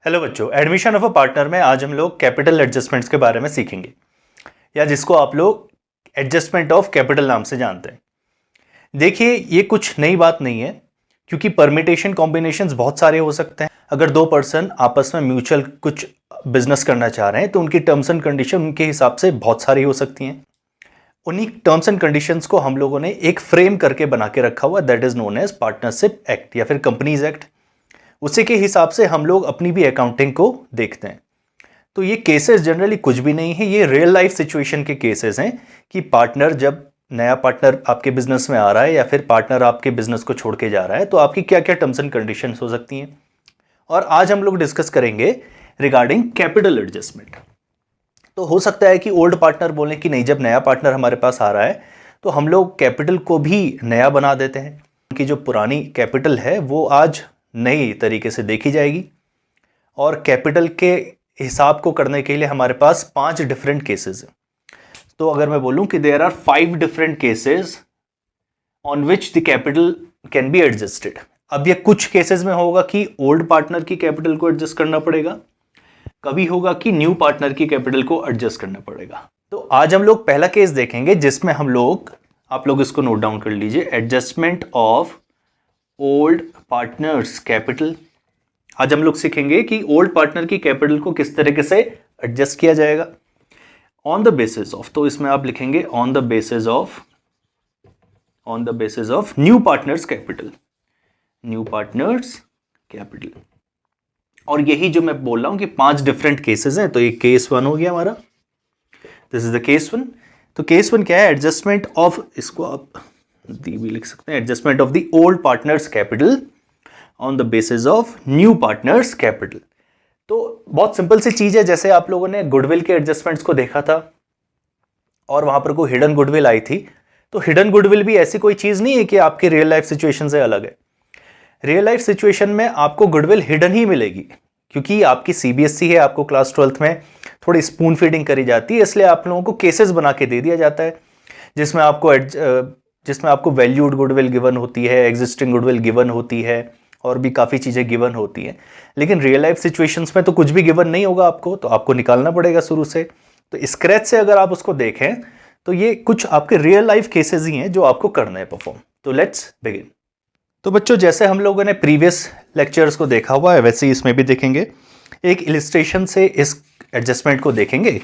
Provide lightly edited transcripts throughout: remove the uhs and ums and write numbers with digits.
Hello बच्चों, admission of a partner में आज हम लोग कैपिटल एडजस्टमेंट्स के बारे में सीखेंगे, या जिसको आप लोग एडजस्टमेंट ऑफ कैपिटल नाम से जानते हैं। देखिए, ये कुछ नई बात नहीं है, क्योंकि परमिटेशन कॉम्बिनेशंस बहुत सारे हो सकते हैं। अगर दो पर्सन आपस में म्यूचुअल कुछ बिजनेस करना चाह रहे हैं तो उनकी टर्म्स एंड कंडीशन उनके हिसाब से बहुत सारी हो सकती हैं। उन्हीं टर्म्स एंड कंडीशंस को हम लोगों ने एक फ्रेम करके बना के रखा हुआ, that is known as partnership act या फिर कंपनीज एक्ट। उसी के हिसाब से हम लोग अपनी भी अकाउंटिंग को देखते हैं। तो ये केसेस जनरली कुछ भी नहीं है, ये रियल लाइफ सिचुएशन के केसेस हैं कि पार्टनर, जब नया पार्टनर आपके बिजनेस में आ रहा है या फिर पार्टनर आपके बिजनेस को छोड़ के जा रहा है, तो आपकी क्या क्या टर्म्स एंड कंडीशंस हो सकती हैं। और आज हम लोग डिस्कस करेंगे रिगार्डिंग कैपिटल एडजस्टमेंट। तो हो सकता है कि ओल्ड पार्टनर बोले कि नहीं, जब नया पार्टनर हमारे पास आ रहा है तो हम लोग कैपिटल को भी नया बना देते हैं। उनकी जो पुरानी कैपिटल है वो आज नई तरीके से देखी जाएगी, और कैपिटल के हिसाब को करने के लिए हमारे पास 5 डिफरेंट केसेस हैं। तो अगर मैं बोलूं कि there are 5 different cases on which the capital can be adjusted. अब ये कुछ केसेस में होगा कि ओल्ड पार्टनर की कैपिटल को एडजस्ट करना पड़ेगा, कभी होगा कि न्यू पार्टनर की कैपिटल को एडजस्ट करना पड़ेगा। तो आज हम लोग पहला केस देखेंगे जिसमें हम लोग, आप लोग इसको नोट डाउन कर लीजिए, adjustment of old partners capital. आज हम लोग सीखेंगे कि ओल्ड पार्टनर की कैपिटल को किस तरीके से एडजस्ट किया जाएगा ऑन द बेसिस ऑफ, तो इसमें आप लिखेंगे on the basis of new partners capital, new partners capital. और यही जो मैं बोल रहा हूं कि 5 डिफरेंट केसेस हैं, तो ये केस 1 हो गया हमारा, दिस इज द केस 1। तो केस 1 क्या है? एडजस्टमेंट ऑफ, इसको आप दी भी लिख सकते हैं, adjustment of the old partners capital on the basis of new partners capital. तो बहुत सिंपल सी चीज है, जैसे आप लोगों ने गुडविल के एडजस्टमेंट्स को देखा था और वहां पर कोई हिडन गुडविल आई थी, तो हिडन गुडविल भी ऐसी कोई चीज नहीं है कि आपकी रियल लाइफ सिचुएशन से अलग है। रियल लाइफ सिचुएशन में आपको गुडविल हिडन ही मिलेगी, क्योंकि आपकी सीबीएसई है, आपको क्लास 12th में थोड़ी स्पून फीडिंग करी जाती है, इसलिए आप लोगों को केसेस बना के दे दिया जाता है जिसमें आपको वैल्यूड गुडविल गिवन होती है, एग्जिस्टिंग गुडविल गिवन होती है, और भी काफ़ी चीज़ें गिवन होती हैं। लेकिन रियल लाइफ सिचुएशंस में तो कुछ भी गिवन नहीं होगा आपको, तो आपको निकालना पड़ेगा शुरू से। तो स्क्रैच से अगर आप उसको देखें तो ये कुछ आपके रियल लाइफ केसेस ही हैं जो आपको करना है परफॉर्म। तो लेट्स बिगिन। तो बच्चों, जैसे हम लोगों ने प्रीवियस लेक्चर्स को देखा हुआ है वैसे ही इसमें भी देखेंगे। एक इलिस्ट्रेशन से इस एडजस्टमेंट को देखेंगे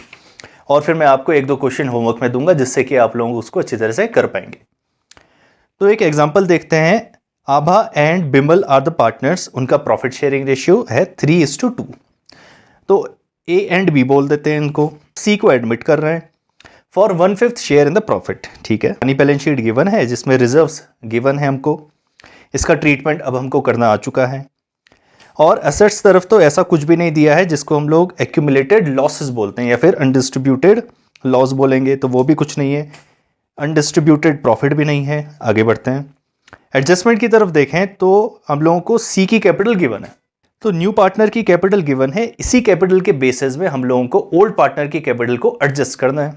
और फिर मैं आपको 1-2 क्वेश्चन होमवर्क में दूंगा जिससे कि आप लोग उसको अच्छी तरह से कर पाएंगे। तो एक एग्जांपल देखते हैं। Abha and Bimal are the partners, उनका प्रॉफिट शेयरिंग रेशियो है 3:2। तो ए एंड बी बोल देते हैं इनको, सी को एडमिट कर रहे हैं for 1/5 share in the profit. ठीक है, मनी बैलेंस शीट गिवन है जिसमें रिजर्व्स गिवन है हमको, इसका ट्रीटमेंट अब हमको करना आ चुका है। और एसेट्स तरफ तो ऐसा कुछ भी नहीं दिया है, जिसको हम लोग एक्यूमुलेटेड लॉसेस बोलते हैं या फिर अनडिस्ट्रीब्यूटेड लॉस बोलेंगे, तो वो भी कुछ नहीं है। अनडिस्ट्रीब्यूटेड प्रॉफिट भी नहीं है। आगे बढ़ते हैं। एडजस्टमेंट की तरफ देखें तो हम लोगों को सी की कैपिटल गिवन है, तो न्यू पार्टनर की कैपिटल गिवन है। इसी कैपिटल के बेसिस में हम लोगों को ओल्ड पार्टनर की कैपिटल को एडजस्ट करना है।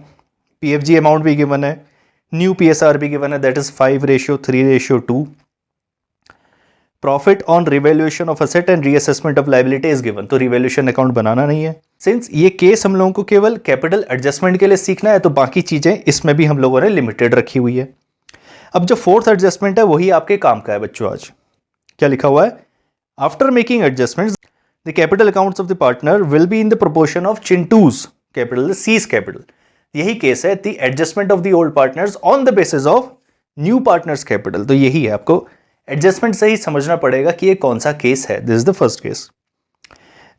पीएफजी अमाउंट भी गिवन है, न्यू पीएसआर भी गिवन है, that is 5:3:2। Profit on revaluation of asset and reassessment of liability is given, तो रिवैल्यूएशन अकाउंट बनाना नहीं है। सिंस ये केस हम लोगों को केवल कैपिटल एडजस्टमेंट के लिए सीखना है, तो बाकी चीजें इसमें भी हम लोगों ने लिमिटेड रखी हुई है। अब जो 4th एडजस्टमेंट है वही आपके काम का है बच्चों। आज क्या लिखा हुआ है? After making adjustments the capital accounts of the partner will be in the proportion of Chintu's capital, C's capital. यही केस है, the adjustment of the old partners on the basis of new partners capital. तो यही है, आपको adjustment से ही समझना पड़ेगा कि ये कौन सा केस है। This is the first case.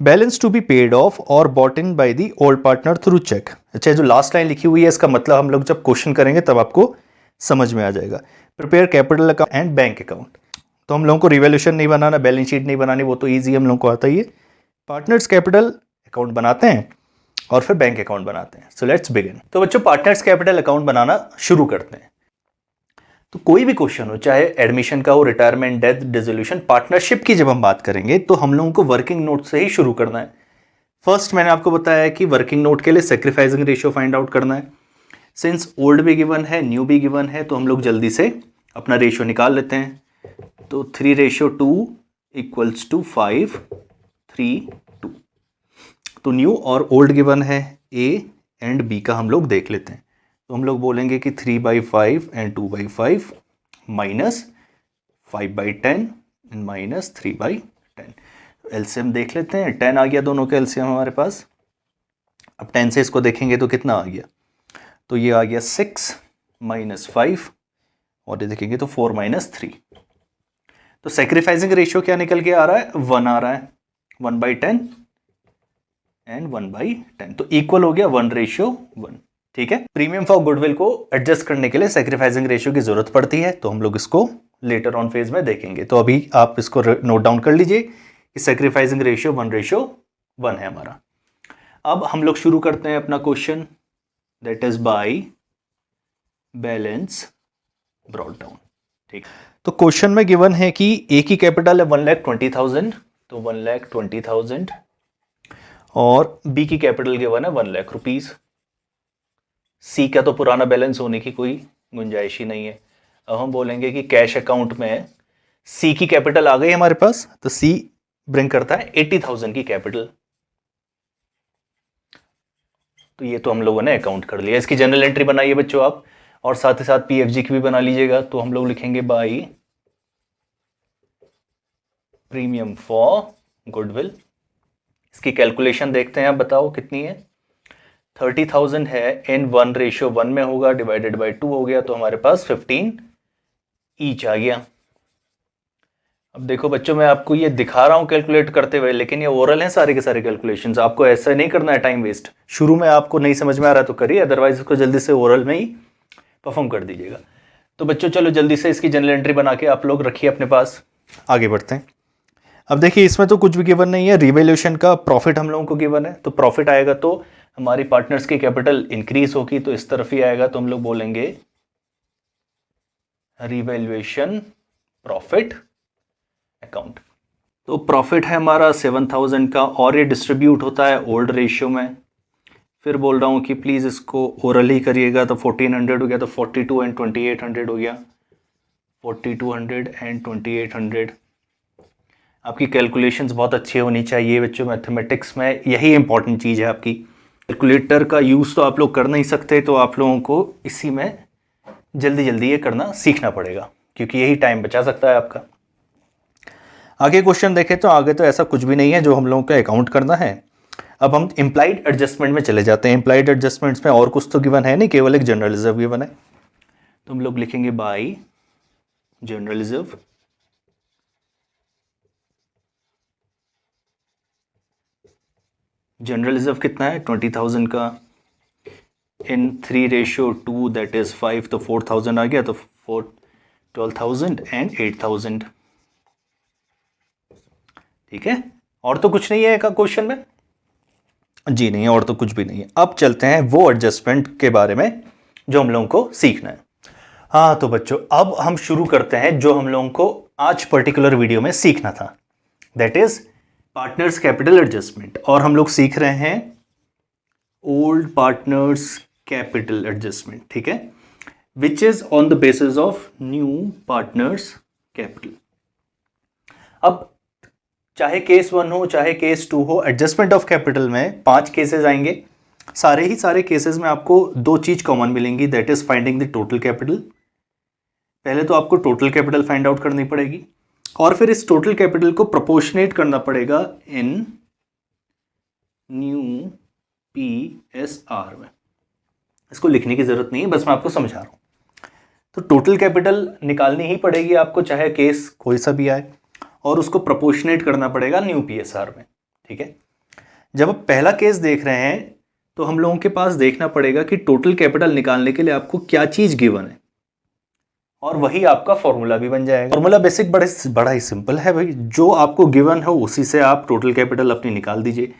Balance to be paid off और bought in by the old partner through cheque. अच्छा, जो लास्ट लाइन लिखी हुई है इसका मतलब हम लोग जब क्वेश्चन करेंगे तब आपको समझ में आ जाएगा। Prepare capital account and bank account, तो हम लोगों को रिवैल्यूएशन नहीं बनाना, बैलेंस शीट नहीं बनानी, वो तो ईजी हम लोगों को आता ही है। पार्टनर्स कैपिटल अकाउंट बनाते हैं और फिर बैंक अकाउंट बनाते हैं। So let's begin. तो बच्चों, पार्टनर्स कैपिटल अकाउंट बनाना शुरू करते हैं। तो कोई भी क्वेश्चन हो, चाहे एडमिशन का हो, रिटायरमेंट, डेथ, डिसोल्यूशन, पार्टनरशिप की जब हम बात करेंगे तो हम लोगों को वर्किंग नोट से ही शुरू करना है। फर्स्ट मैंने आपको बताया है कि वर्किंग नोट के लिए सेक्रीफाइसिंग रेशियो फाइंड आउट करना है। सिंस ओल्ड भी गिवन है, न्यू भी गिवन है, तो हम लोग जल्दी से अपना रेशियो निकाल लेते हैं। तो 3:2 = 5:3:2। तो न्यू और ओल्ड गिवन है, ए एंड बी का हम लोग देख लेते हैं। तो हम लोग बोलेंगे कि 3/5 and 2/5 minus 5/10 and minus 3/10। LCM देख लेते हैं, 10 आ गया दोनों का एलसीएम हमारे पास। अब 10 से इसको देखेंगे तो कितना आ गया, तो ये आ गया 6 - 5 और ये देखेंगे तो 4 - 3। तो सेक्रीफाइसिंग रेशियो क्या निकल के आ रहा है, 1 आ रहा है, 1/10 एंड 1/10, तो इक्वल हो गया 1:1। ठीक है। प्रीमियम फॉर गुडविल को एडजस्ट करने के लिए सेक्रीफाइसिंग रेशियो की जरूरत पड़ती है, तो हम लोग इसको लेटर ऑन फेज में देखेंगे। तो अभी आप इसको नोट डाउन कर लीजिए कि सेक्रीफाइसिंग रेशियो 1:1 है हमारा। अब हम लोग शुरू करते हैं अपना question, that is by balance brought down. ठीक, तो क्वेश्चन में गिवन है कि ए की कैपिटल है 1,20,000, तो 1,20,000 और बी की कैपिटल गिवन है 1,00,000 रुपीज। सी का तो पुराना बैलेंस होने की कोई गुंजाइश ही नहीं है। अब हम बोलेंगे कि कैश अकाउंट में सी की कैपिटल आ गई हमारे पास, तो सी ब्रिंग करता है 80,000 की कैपिटल। तो ये तो हम लोगों ने अकाउंट कर लिया। इसकी जनरल एंट्री बनाइए बच्चों आप, और साथ ही साथ पीएफजी की भी बना लीजिएगा। तो हम लोग लिखेंगे बाय प्रीमियम फॉर गुडविल। इसकी कैलकुलेशन देखते हैं, आप बताओ कितनी है। 30,000 है, इन 1:1 में होगा, डिवाइडेड बाय 2 हो गया, तो हमारे पास 15 ईच आ गया। अब देखो बच्चों, मैं आपको ये दिखा रहा हूं कैलकुलेट करते हुए, लेकिन ये ओरल हैं सारे के सारे कैलकुलेशंस। आपको ऐसा नहीं करना है टाइम वेस्ट। शुरू में आपको नहीं समझ में आ रहा तो करिए, अदरवाइज इसको जल्दी से ओरल में ही परफॉर्म कर दीजिएगा। तो बच्चों चलो जल्दी से इसकी जनरल एंट्री बना के आप लोग रखिए अपने पास, आगे बढ़ते हैं। अब देखिए इसमें तो कुछ भी गिवन नहीं है, रिवैल्यूएशन का प्रॉफिट हम लोगों को गिवन है, तो प्रॉफिट आएगा तो हमारी पार्टनर्स की कैपिटल इंक्रीज होगी, तो इस तरफ ही आएगा, तो हम लोग बोलेंगे रिवैल्यूएशन प्रॉफिट अकाउंट। तो प्रॉफिट है हमारा 7,000 का, और ये डिस्ट्रीब्यूट होता है ओल्ड रेशियो में। फिर बोल रहा हूँ कि प्लीज़ इसको ओरल ही करिएगा, तो 1400 हो गया, तो 42 एंड 2800 हो गया, 4200 एंड 2800। आपकी कैलकुलेशंस बहुत अच्छी होनी चाहिए बच्चों, मैथमेटिक्स में यही इंपॉर्टेंट चीज़ है आपकी। कैलकुलेटर का यूज़ तो आप लोग कर नहीं सकते, तो आप लोगों को इसी में जल्दी जल्दी ये करना सीखना पड़ेगा, क्योंकि यही टाइम बचा सकता है आपका। आगे क्वेश्चन देखें तो आगे तो ऐसा कुछ भी नहीं है जो हम लोगों को अकाउंट करना है। अब हम इम्प्लाइड एडजस्टमेंट में चले जाते हैं। इम्प्लाइड एडजस्टमेंट्स में और कुछ तो गिवन है नहीं, केवल एक जनरल रिजर्व गिवन है। तो हम लोग लिखेंगे bye general reserve. General reserve कितना है, 20,000 का, इन 3:2 दैट इज 5, तो 4,000 आ गया, तो 12,000 एंड 8,000। ठीक है, और तो कुछ नहीं है क्वेश्चन में जी, नहीं और तो कुछ भी नहीं है। अब चलते हैं वो एडजस्टमेंट के बारे में जो हम लोगों को सीखना है। हाँ तो बच्चों अब हम शुरू करते हैं जो हम लोगों को आज पर्टिकुलर वीडियो में सीखना था, that is partners capital adjustment. और हम लोग सीख रहे हैं ओल्ड पार्टनर्स कैपिटल एडजस्टमेंट, ठीक है, which is on the basis of new partners capital. अब चाहे केस 1 हो चाहे केस 2 हो, एडजस्टमेंट ऑफ कैपिटल में 5 केसेस आएंगे। सारे केसेस में आपको 2 चीज कॉमन मिलेंगी, that is finding the total capital. पहले तो आपको टोटल कैपिटल फाइंड आउट करनी पड़ेगी, और फिर इस टोटल कैपिटल को प्रोपोर्शनेट करना पड़ेगा इन न्यू PSR में। इसको लिखने की जरूरत नहीं है, बस मैं आपको समझा रहा हूं। तो टोटल कैपिटल निकालनी ही पड़ेगी आपको, चाहे केस कोई सा भी आए, और उसको प्रोपोर्शनेट करना पड़ेगा न्यू PSR में। ठीक है, जब आप पहला केस देख रहे हैं तो हम लोगों के पास देखना पड़ेगा कि टोटल कैपिटल निकालने के लिए आपको क्या चीज गिवन है, और वही आपका फॉर्मूला भी बन जाएगा। फॉर्मूला बेसिक बड़ा ही सिंपल है भाई, जो आपको गिवन हो उसी से आप टोटल कैपिटल अपनी निकाल दीजिए।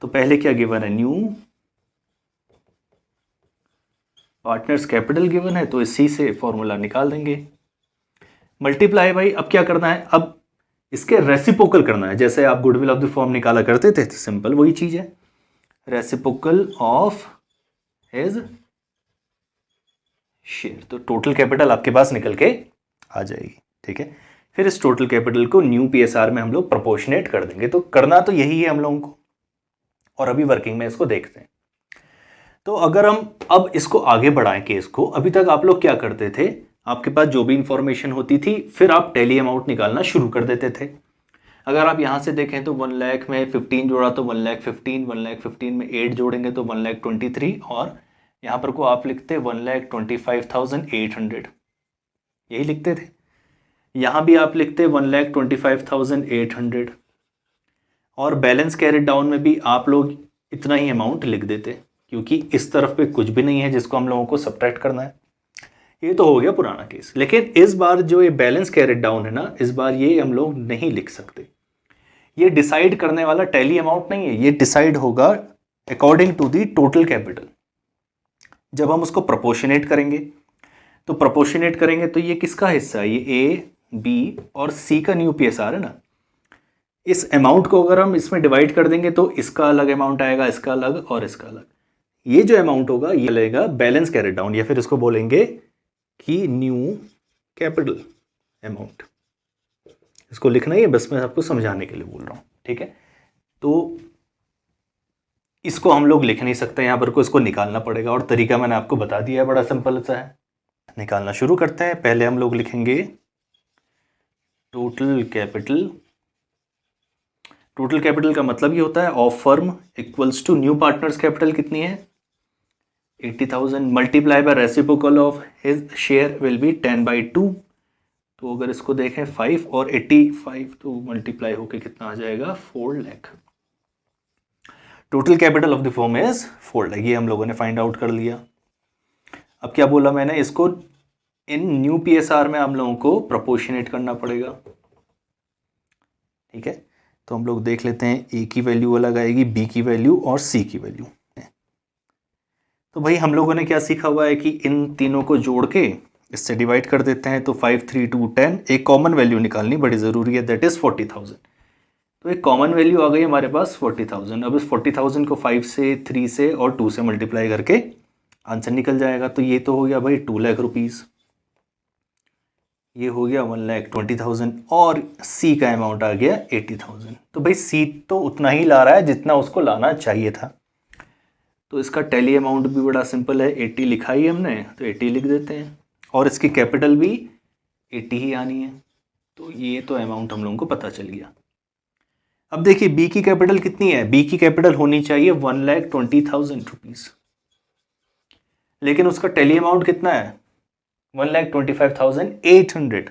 तो पहले क्या गिवन है, न्यू पार्टनर्स कैपिटल गिवन है, तो इसी से फॉर्मूला निकाल देंगे। मल्टीप्लाई भाई, अब क्या करना है, अब इसके रेसिप्रोकल करना है। जैसे आप गुडविल ऑफ द फॉर्म निकाला करते थे, सिंपल वही चीज है, रेसिप्रोकल ऑफ हिज शेयर। तो टोटल कैपिटल आपके पास निकल के आ जाएगी। ठीक है, फिर इस टोटल कैपिटल को न्यू PSR में हम लोग प्रोपोर्शनेट कर देंगे। तो करना तो यही है हम लोगों को, और अभी वर्किंग में इसको देखते हैं। तो अगर हम अब इसको आगे बढ़ाएं केस को, अभी तक आप लोग क्या करते थे, आपके पास जो भी इंफॉर्मेशन होती थी फिर आप टैली अमाउंट निकालना शुरू कर देते थे। अगर आप यहाँ से देखें तो 1 लाख में 15 जोड़ा तो 1,15,000, 1,15,000 में 8 जोड़ेंगे तो 1,23,000 और यहाँ पर को आप लिखते 1,25,800, यही लिखते थे। यहाँ भी आप लिखते 1,25,800 और बैलेंस कैरिड डाउन में भी आप लोग इतना ही अमाउंट लिख देते, क्योंकि इस तरफ पे कुछ भी नहीं है जिसको हम लोगों को सब्ट्रैक्ट करना है। ये तो हो गया पुराना केस। लेकिन इस बार जो ये बैलेंस कैरिड डाउन है ना, इस बार ये हम लोग नहीं लिख सकते। ये डिसाइड करने वाला टैली अमाउंट नहीं है, ये डिसाइड होगा according to the total capital. जब हम उसको प्रोपोर्शनेट करेंगे तो ये किसका हिस्सा है, ये ए, बी और सी का न्यू पीएसआर है ना। इस अमाउंट को अगर हम इसमें डिवाइड कर देंगे तो इसका अलग अमाउंट आएगा, इसका अलग और इसका अलग। ये जो अमाउंट होगा ये लगेगा बैलेंस कैरिड डाउन, या फिर इसको बोलेंगे कि न्यू कैपिटल अमाउंट। इसको लिखना ही है, बस मैं आपको समझाने के लिए बोल रहा हूँ, ठीक है। तो इसको हम लोग लिख नहीं सकते यहाँ पर को, इसको निकालना पड़ेगा और तरीका मैंने आपको बता दिया है, बड़ा सिंपल सा है। निकालना शुरू करते हैं। पहले हम लोग लिखेंगे टोटल कैपिटल। टोटल कैपिटल का मतलब ये होता है of firm equals to new partners capital कितनी है 80,000 multiply by reciprocal of his share will be 10/2। तो अगर इसको देखें 5 और 85 तो मल्टीप्लाई होके कितना आ जाएगा 4 lakh. Total capital of the firm is 4 lakh, ये हम लोगों ने फाइंड आउट कर लिया। अब क्या बोला मैंने, इसको इन न्यू पीएसआर में हम लोगों को प्रोपोर्शनेट करना पड़ेगा, ठीक है। तो हम लोग देख लेते हैं, ए की वैल्यू अलग आएगी, बी की वैल्यू और सी की वैल्यू। तो भाई हम लोगों ने क्या सीखा हुआ है कि इन तीनों को जोड़ के इससे डिवाइड कर देते हैं। तो 5, 3, 2, 10, एक कॉमन वैल्यू निकालनी बड़ी ज़रूरी है, दैट इज़ 40,000। तो एक कॉमन वैल्यू आ गई हमारे पास 40,000। अब इस 40,000 को 5 से, 3 से और 2 से मल्टीप्लाई करके आंसर निकल जाएगा। तो ये तो हो गया भाई 2 लाख रुपीज़, ये हो गया 1,20,000 और सी का अमाउंट आ गया 80,000। तो भाई सी तो उतना ही ला रहा है जितना उसको लाना चाहिए था। तो इसका टैली अमाउंट भी बड़ा सिंपल है, 80 लिखा ही हमने तो 80 लिख देते हैं और इसकी कैपिटल भी 80 ही आनी है। तो ये तो अमाउंट हम लोगों को पता चल गया। अब देखिए बी की कैपिटल कितनी है, बी की कैपिटल होनी चाहिए 1,20,000 रुपीज़, लेकिन उसका टैली अमाउंट कितना है 1,25,800।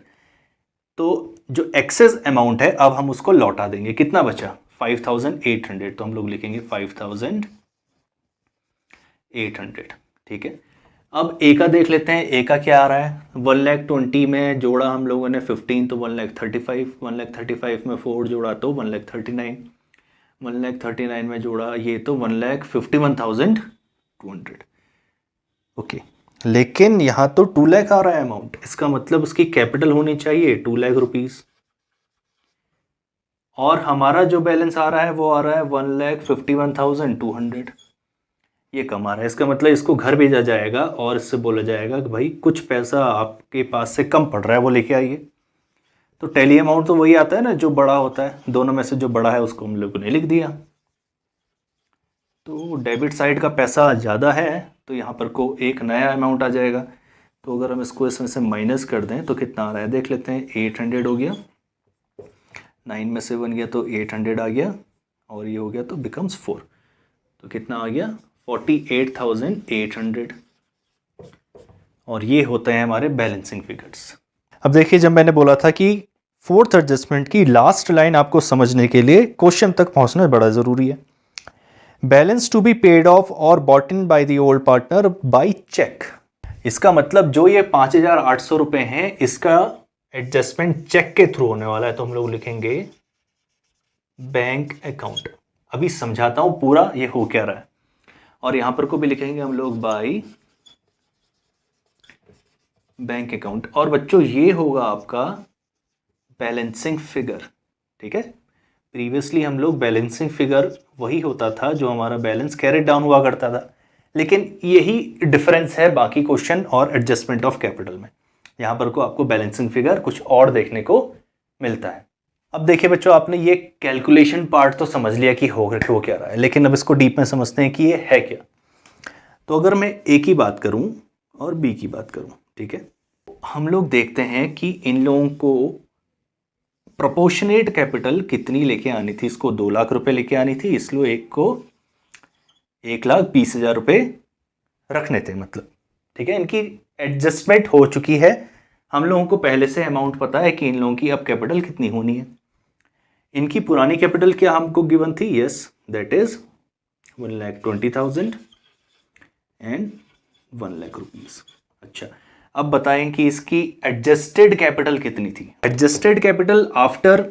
तो जो एक्सेस अमाउंट है अब हम उसको लौटा देंगे, कितना बचा 5,800। तो हम लोग लिखेंगे 5,800, ठीक है। अब ए का देख लेते हैं, ए का क्या आ रहा है 1,20,000 में जोड़ा हम लोगों ने 15 तो 1,35,000, 1,35,000 में 4 जोड़ा तो 1,39,000, 1,39,000 में जोड़ा ये तो 1,51,200। ओके, लेकिन यहाँ तो 2 लाख आ रहा है अमाउंट, इसका मतलब उसकी कैपिटल होनी चाहिए 2 लाख रुपीज़ और हमारा जो बैलेंस आ रहा है वो आ रहा है 1,51,200। ये कम आ रहा है, इसका मतलब इसको घर भेजा जाएगा और इससे बोला जाएगा कि भाई कुछ पैसा आपके पास से कम पड़ रहा है वो लेके आइए। तो टैली अमाउंट तो वही आता है ना जो बड़ा होता है, दोनों में से जो बड़ा है उसको हम लोगों ने लिख दिया। तो डेबिट साइड का पैसा ज़्यादा है तो यहाँ पर को एक नया अमाउंट आ जाएगा। तो अगर हम इसको इसमें से माइनस कर दें तो कितना आ रहा है देख लेते हैं, 800 हो गया, 9 में से 1 गया तो 800 आ गया और ये हो गया तो बिकम्स 4। तो कितना आ गया 48,800 और ये होते हैं हमारे बैलेंसिंग फिगर्स। अब देखिए जब मैंने बोला था कि फोर्थ एडजस्टमेंट की लास्ट लाइन आपको समझने के लिए क्वेश्चन तक पहुंचना बड़ा ज़रूरी है। Balance to be paid off और bought in by the old partner by cheque. इसका मतलब जो ये 5,800 रुपये हैं इसका एडजस्टमेंट चेक के थ्रू होने वाला है। तो हम लोग लिखेंगे बैंक अकाउंट। अभी समझाता हूं पूरा ये हो क्या रहा है और यहां पर को भी लिखेंगे हम लोग बाय बैंक अकाउंट। और बच्चों ये होगा आपका बैलेंसिंग फिगर, ठीक है। प्रीवियसली हम लोग बैलेंसिंग फिगर वही होता था जो हमारा बैलेंस कैरिड डाउन हुआ करता था, लेकिन यही डिफरेंस है बाकी क्वेश्चन और एडजस्टमेंट ऑफ कैपिटल में। यहाँ पर को आपको बैलेंसिंग फिगर कुछ और देखने को मिलता है। अब देखिए बच्चों, आपने ये कैलकुलेशन पार्ट तो समझ लिया कि हो क्या रहा है, लेकिन अब इसको डीप में समझते हैं कि ये है क्या। तो अगर मैं ए की बात करूं और बी की बात करूं, ठीक है, हम लोग देखते हैं कि इन लोगों को प्रोपोर्शनेट कैपिटल कितनी लेके आनी थी। इसको 2 लाख रुपए लेके आनी थी, इसलिए एक को 1,20,000 रुपये रखने थे, मतलब ठीक है। इनकी एडजस्टमेंट हो चुकी है, हम लोगों को पहले से अमाउंट पता है कि इन लोगों की अब कैपिटल कितनी होनी है। इनकी पुरानी कैपिटल क्या हमको गिवन थी, yes that is 1,20,000 and 1,00,000 rupees. अच्छा, अब बताएं कि इसकी एडजस्टेड कैपिटल कितनी थी। एडजस्टेड कैपिटल आफ्टर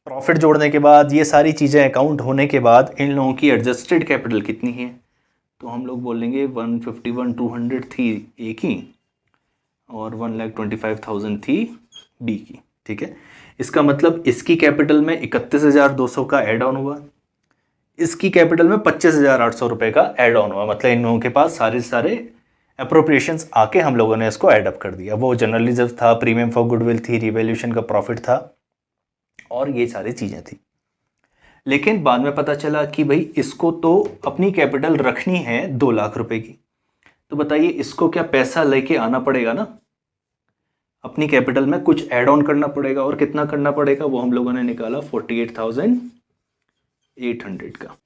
प्रॉफिट जोड़ने के बाद, ये सारी चीज़ें अकाउंट होने के बाद इन लोगों की एडजस्टेड कैपिटल कितनी है, तो हम लोग बोलेंगे 151,200 थी ए की और 1,25,000 थी बी की, ठीक है। इसका मतलब इसकी कैपिटल में 31,200 का एड ऑन हुआ, इसकी कैपिटल में 25,800 रुपये का एड ऑन हुआ, मतलब इन लोगों के पास सारे अप्रोप्रिएशंस आके हम लोगों ने इसको एड अप कर दिया। वो जनरल रिजर्व था, प्रीमियम फॉर गुडविल थी, रिवैल्यूएशन का प्रॉफिट था और ये सारी चीज़ें थी। लेकिन बाद में पता चला कि भाई इसको तो अपनी कैपिटल रखनी है 2 लाख रुपए की, तो बताइए इसको क्या पैसा लेके आना पड़ेगा ना, अपनी कैपिटल में कुछ ऐड ऑन करना पड़ेगा, और कितना करना पड़ेगा वो हम लोगों ने निकाला 48,800 का,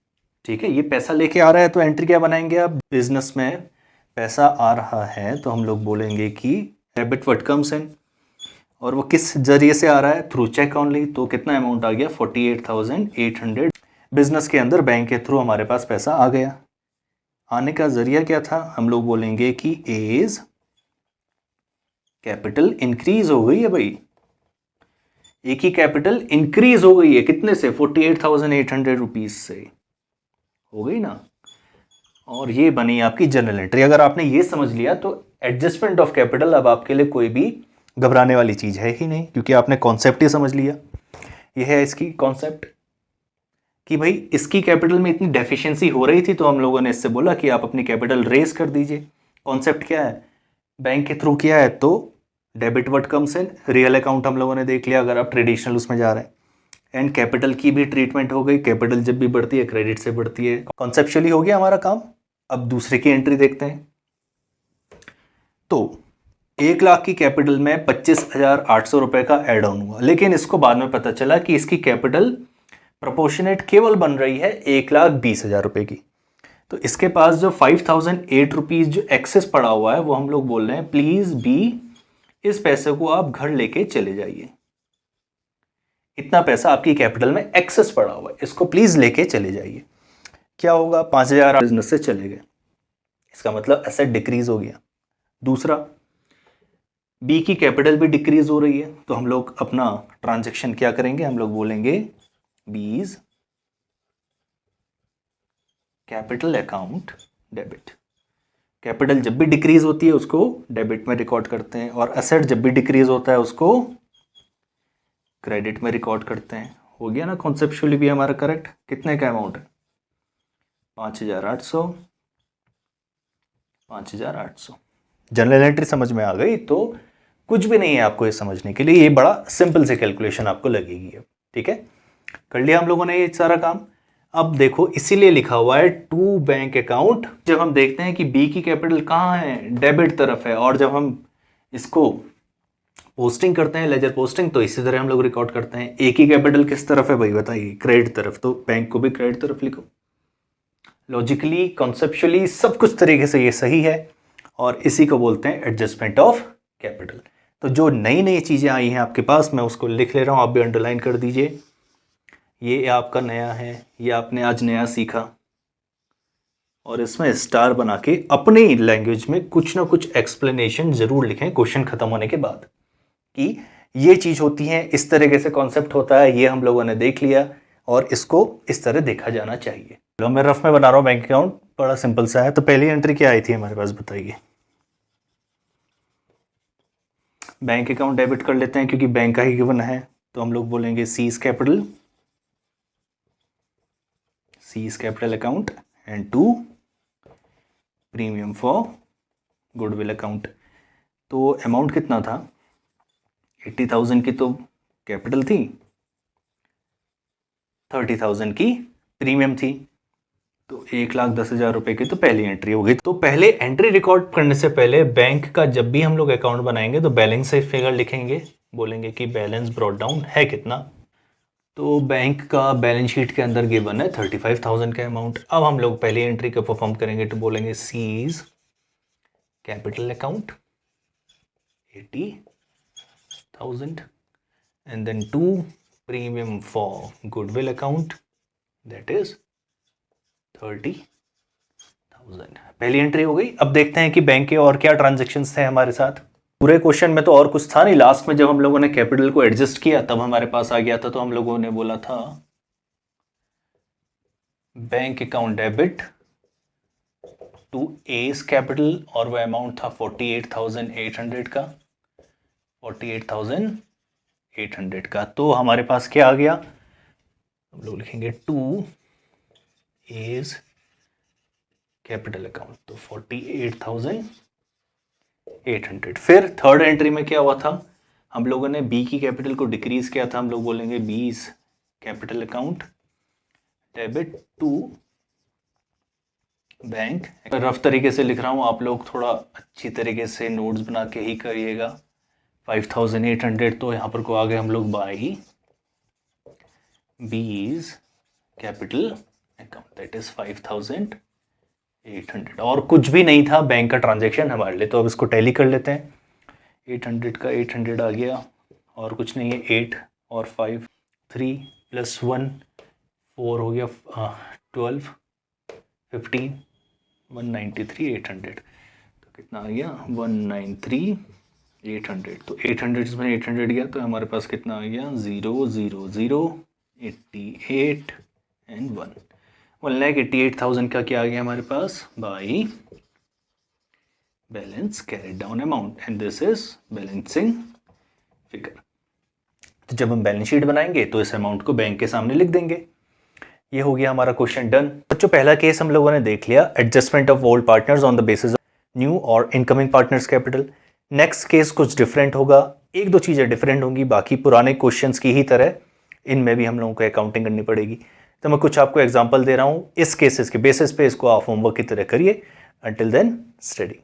ठीक है। ये पैसा लेके आ रहा है तो एंट्री क्या बनाएंगे आप, बिजनेस में पैसा आ रहा है तो हम लोग बोलेंगे कि डेबिट व्हाट कम्स इन, और वो किस जरिए से आ रहा है, थ्रू चेक ओनली। तो कितना अमाउंट आ गया 48,800, बिजनेस के अंदर बैंक के थ्रू हमारे पास पैसा आ गया। आने का जरिया क्या था, हम लोग बोलेंगे कि एज कैपिटल इंक्रीज हो गई है भाई, एक ही कैपिटल इंक्रीज हो गई है, कितने से 48,800 रुपीज से हो गई ना, और ये बनी आपकी जनरल एंट्री। अगर आपने ये समझ लिया तो एडजस्टमेंट ऑफ कैपिटल अब आपके लिए कोई भी घबराने वाली चीज है ही नहीं, क्योंकि आपने कॉन्सेप्ट ही समझ लिया। ये है इसकी कॉन्सेप्ट कि भाई इसकी कैपिटल में इतनी डेफिशिएंसी हो रही थी, तो हम लोगों ने इससे बोला कि आप अपनी कैपिटल रेज कर दीजिए। कॉन्सेप्ट क्या है, बैंक के थ्रू किया है तो debit what comes in, real account हम लोगों ने देख लिया अगर आप ट्रेडिशनल उसमें जा रहे हैं, एंड कैपिटल की भी ट्रीटमेंट हो गई, कैपिटल जब भी बढ़ती है क्रेडिट से बढ़ती है। कॉन्सेप्चुअली हो गया हमारा काम। अब दूसरे की एंट्री देखते हैं। तो 1,00,000 की कैपिटल में 25,800 रुपए का एड ऑन हुआ, लेकिन इसको बाद में पता चला कि इसकी कैपिटल प्रोपोर्शनेट केवल बन रही है 1,20,000 रुपए की। तो इसके पास जो 5,008 रुपीज जो एक्सेस पड़ा हुआ है, वो हम लोग बोल रहे हैं प्लीज बी, इस पैसे को आप घर लेके चले जाइए। इतना पैसा आपकी कैपिटल में एक्सेस पड़ा हुआ है, इसको प्लीज लेके चले जाइए। क्या होगा, 5,000 बिजनेस से चले गए, इसका मतलब एसेट डिक्रीज हो गया। दूसरा, बी की कैपिटल भी डिक्रीज हो रही है, तो हम लोग अपना ट्रांजैक्शन क्या करेंगे, हम लोग बोलेंगे B's capital account debit. Capital जब भी डिक्रीज होती है उसको डेबिट में रिकॉर्ड करते हैं, और एसेट जब भी डिक्रीज होता है उसको क्रेडिट में रिकॉर्ड करते हैं। हो गया ना कॉन्सेप्चुअली भी हमारा करेक्ट। कितने का अमाउंट है, 5,800, 5,800। जनरल एंट्री समझ में आ गई तो कुछ भी नहीं है आपको ये समझने के लिए, ये बड़ा सिंपल से कैलकुलेशन आपको लगेगी अब, ठीक है। कर लिया हम लोगों ने ये सारा काम। अब देखो इसीलिए लिखा हुआ है टू बैंक अकाउंट। जब हम देखते हैं कि बी की कैपिटल कहाँ है, डेबिट तरफ है, और जब हम इसको पोस्टिंग करते हैं लेजर पोस्टिंग, तो इसी तरह हम लोग रिकॉर्ड करते हैं। ए की कैपिटल किस तरफ है भाई बताइए, क्रेडिट तरफ, तो बैंक को भी क्रेडिट तरफ लिखो। लॉजिकली कॉन्सेप्चुअली सब कुछ तरीके से ये सही है, और इसी को बोलते हैं एडजस्टमेंट ऑफ कैपिटल। तो जो नई नई चीज़ें आई हैं आपके पास, मैं उसको लिख ले रहा हूँ, आप भी अंडरलाइन कर दीजिए। ये आपका नया है, ये आपने आज नया सीखा, और इसमें स्टार बना के अपनी लैंग्वेज में कुछ ना कुछ एक्सप्लेनेशन जरूर लिखें क्वेश्चन खत्म होने के बाद, कि ये चीज़ होती है, इस तरीके से कॉन्सेप्ट होता है, ये हम लोगों ने देख लिया और इसको इस तरह देखा जाना चाहिए। चलो मैं रफ में बना रहा हूँ बैंक अकाउंट, बड़ा सिंपल सा है। तो पहली एंट्री क्या आई थी हमारे पास बताइए, बैंक अकाउंट डेबिट कर लेते हैं क्योंकि बैंक का ही गिवन है, तो हम लोग बोलेंगे C's capital account and to premium for goodwill account. तो अमाउंट कितना था, 80,000 की तो कैपिटल थी, 30,000 की प्रीमियम थी, तो 1,10,000 रुपए की तो पहली एंट्री हो गई। तो पहले एंट्री रिकॉर्ड करने से पहले बैंक का जब भी हम लोग अकाउंट बनाएंगे तो बैलेंस से फिगर लिखेंगे, बोलेंगे कि बैलेंस ब्रॉट डाउन है कितना। तो बैंक का बैलेंस शीट के अंदर गिवन है 35,000 का अमाउंट। अब हम लोग पहली एंट्री को परफॉर्म करेंगे तो बोलेंगे C's capital account 80,000 and then 2 premium for goodwill account that is 30,000। पहली एंट्री हो गई। अब देखते हैं कि बैंक के और क्या ट्रांजैक्शंस थे हमारे साथ। पूरे क्वेश्चन में तो और कुछ था नहीं, लास्ट में जब हम लोगों ने कैपिटल को एडजस्ट किया तब हमारे पास आ गया था। तो हम लोगों ने बोला था bank account debit to A's capital, और वह अमाउंट था 48,800 का, 48,800 का। तो हमारे पास क्या आ गया, हम लोग लिखेंगे टू एज कैपिटल अकाउंट, तो 48,800। फिर थर्ड एंट्री में क्या हुआ था, हम लोगों ने बी की कैपिटल को डिक्रीज किया था, हम लोग बोलेंगे B's capital account debit to bank. Rough तरीके से लिख रहा हूँ, आप लोग थोड़ा अच्छी तरीके से नोट्स बना के ही करिएगा। 5,800 तो यहाँ पर को आ गए हम लोग बाई बीज कैपिटल अकाउंट दैट इज 5,800, और कुछ भी नहीं था बैंक का ट्रांजैक्शन हमारे लिए। तो अब इसको टैली कर लेते हैं। 800 का 800 आ गया, और कुछ नहीं है, 8 और 5 3 + 1 4 हो गया 12 15 193,800। तो कितना आ गया 193,800। तो 800 इसमें 800 गया तो हमारे पास कितना आ गया 0 0 0 88 एंड 1,88,000 का क्या आ गया हमारे पास by balance carried down amount, and this is balancing figure. तो जब हम बैलेंस शीट बनाएंगे तो इस अमाउंट को बैंक के सामने लिख देंगे। ये हो गया हमारा क्वेश्चन डन। बच्चों पहला केस हम लोगों ने देख लिया, adjustment of old partners on the basis of new और incoming partners capital. Next case कुछ डिफरेंट होगा, एक दो चीज़ें डिफरेंट होंगी, बाकी पुराने क्वेश्चंस की ही तरह इनमें भी हम लोगों को अकाउंटिंग करनी पड़ेगी। तो मैं कुछ आपको एग्जांपल दे रहा हूँ, इस केसेस के बेसिस पे इसको आप होमवर्क की तरह करिए। Until then study.